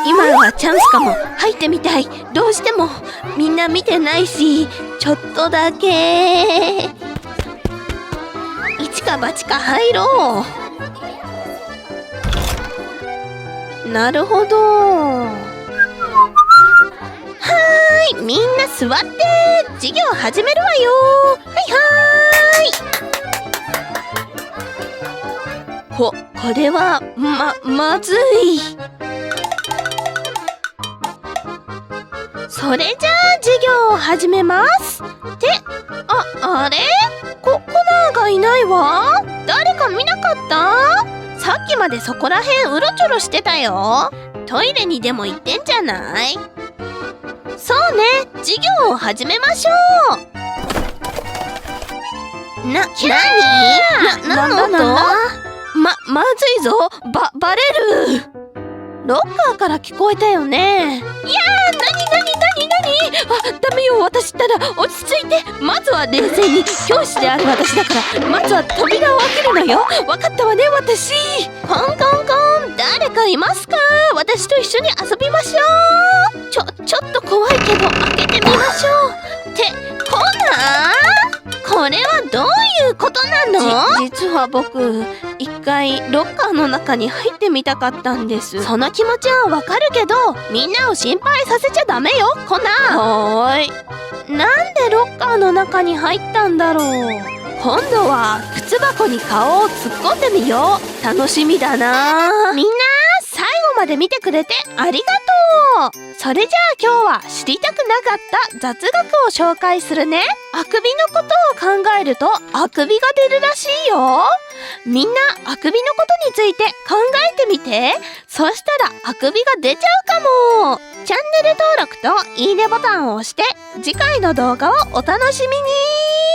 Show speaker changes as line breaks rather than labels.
今はチャンスかも。入ってみたい。どうしても。みんな見てないし、ちょっとだけ。一か八か入ろう。なるほど。はーい、みんな座って。授業始めるわよ。はいはーい。これはまずい。それじゃあ授業を始めます。ってあれコナーがいないわ。誰か見なかった？さっきまでそこらへんうろちょろしてたよ。トイレにでも行ってんじゃない？そうね、授業を始めましょう。なに？なんの音？まずいぞ。バレる。ロッカーから聞こえたよね。いやー、なにダメよ。私ったら落ち着いて。まずは冷静に。教師である私だからまずは扉を開けるのよ。わかったわね、私。コンコンコン。誰かいますか？私と一緒に遊びましょう。ちょっと怖いけど開けてみましょう。ってコナー？これはどういうことなの？実は僕一回ロッカーの中に入ってみたかったんです。その気持ちはわかるけど、みんなを心配させちゃダメよ、コナー。はーい。なんでロッカーの中に入ったんだろう。今度は靴箱に顔を突っ込んでみよう。楽しみだな。みんな最後まで見てくれてありがとう。それじゃあ今日は知りたくなかった雑学を紹介するね。あくびのことを考えるとあくびが出るらしいよ。みんなあくびのことについて考えてみて。そしたらあくびが出ちゃうかも。チャンネル登録といいねボタンを押して次回の動画をお楽しみに。